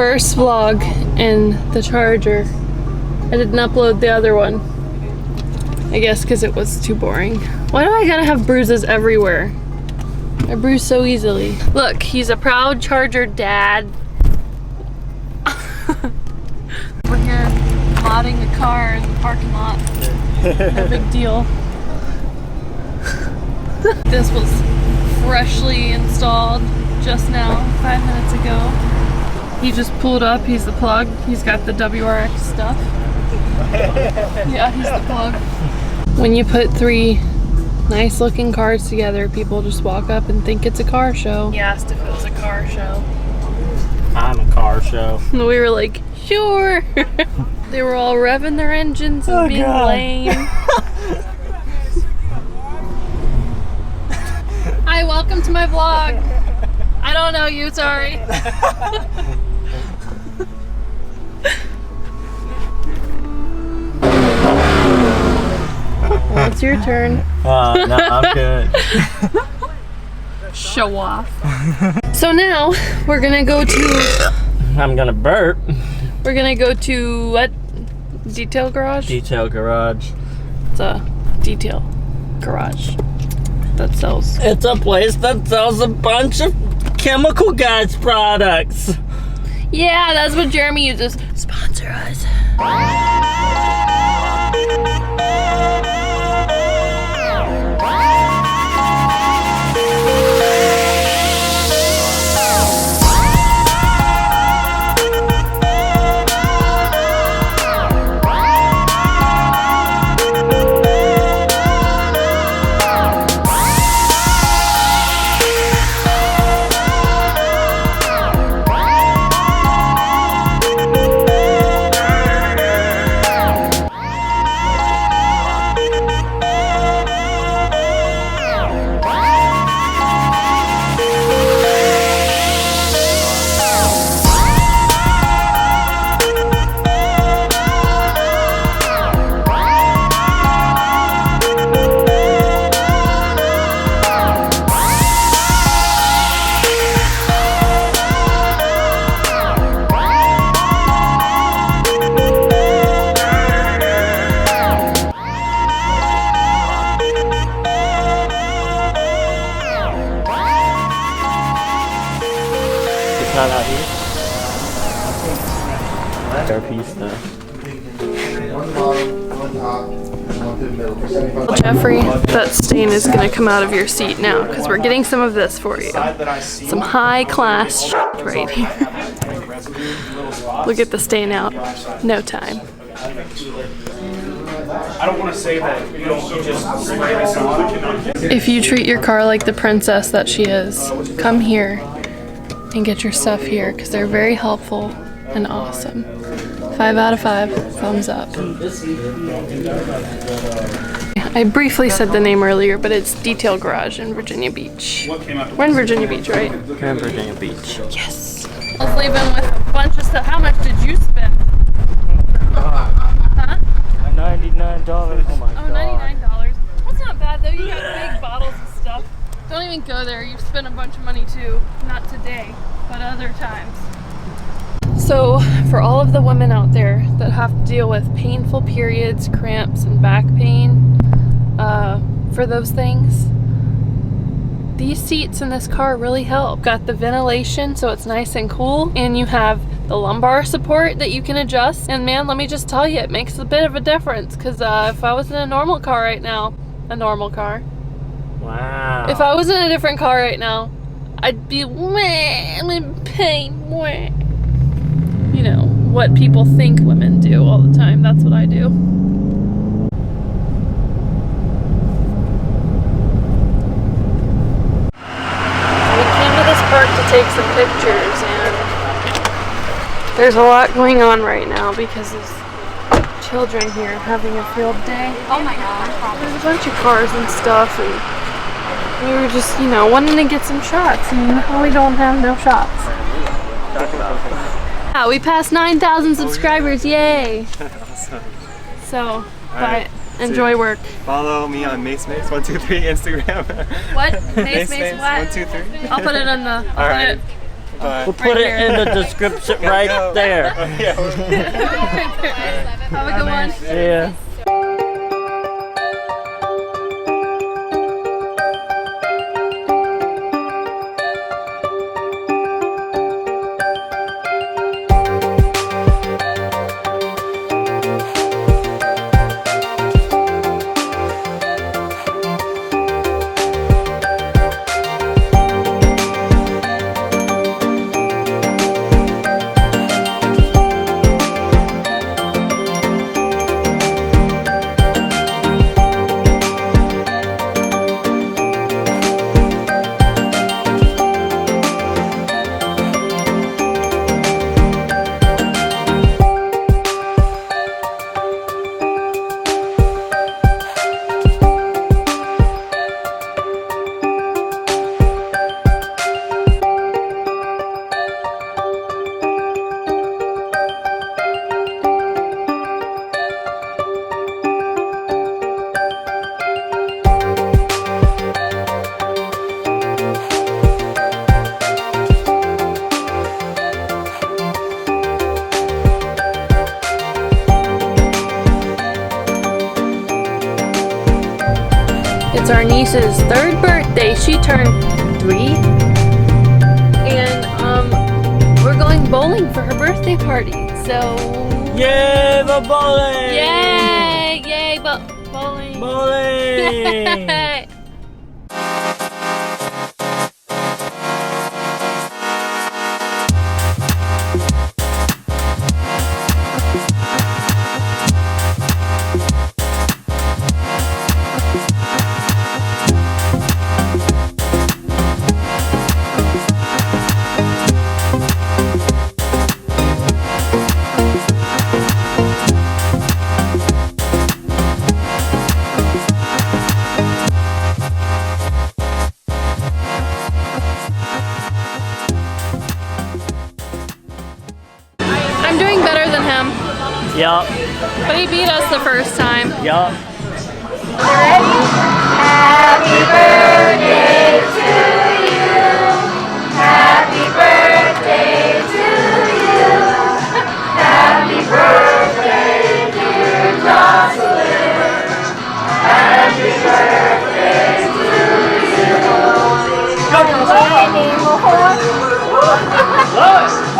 first vlog in the Charger. I didn't upload the other one. I guess because it was too boring. Why do I gotta have bruises everywhere? I bruise so easily. Look, he's a proud Charger dad. We're here modding the car in the parking lot. No big deal. This was freshly installed just now, 5 minutes ago. He just pulled up, he's the plug. He's got the WRX stuff. Yeah, he's the plug. When you put three nice looking cars together, people just walk up and think it's a car show. He asked if it was a car show. I'm a car show. And we were like, sure. They were all revving their engines and being lame. Hi, welcome to my vlog. I don't know you, sorry. Well, it's your turn. No, I'm good. Show off. So now we're gonna go to. I'm gonna burp. We're gonna go to what? Detail garage? Detail garage. It's a detail garage that sells. It's a place that sells a bunch of Chemical Guys products. Yeah, that's what Jeremy uses. Sponsor us. Not out here. Our piece though. Jeffrey, that stain is gonna come out of your seat now because we're getting some of this for you. Some high class shit right here. We'll get the stain out. No time. I don't want to say that you don't just spray this on. If you treat your car like the princess that she is, come here and get your stuff here because they're very helpful and awesome. 5 out of 5, thumbs up. I briefly said the name earlier, but it's Detail Garage in Virginia Beach. We're in Virginia Beach, right? We're in Virginia Beach. Yes. I was leaving with a bunch of stuff. How much did you spend? Huh? $99. Oh my god. Oh, $99. That's not bad though. You got big bottles of stuff. Don't even go there. You've spent a bunch of money too. Not today, but other times. So for all of the women out there that have to deal with painful periods, cramps, and back pain, for those things, these seats in this car really help. Got the ventilation so it's nice and cool, and you have the lumbar support that you can adjust. And man, let me just tell you, it makes a bit of a difference because if I was in a normal car right now, Wow. if I was in a different car right now, I'd be I'm in pain. You know, what people think women do all the time. That's what I do. We came to this park to take some pictures, and there's a lot going on right now because there's children here having a field day. Oh my god. There's a bunch of cars and stuff, and we were just, you know, wanting to get some shots, and now we don't have no shots. Yeah, we passed 9,000 subscribers, yay! So, but enjoy work. Follow me on MaceMace123 Instagram. What? MaceMace what? 123. I'll put it on the. We'll put it in the description right there. Have a good one. Yeah. It's our niece's 3rd birthday. She turned 3. And we're going bowling for her birthday party. So Yay, the bowling! yay! Yay, bowling! Bowling! I'm doing better than him, Yup, but he beat us the first time. yup. Happy birthday to you. Happy birthday to you. Happy birthday, dear Jocelyn. Happy birthday to you.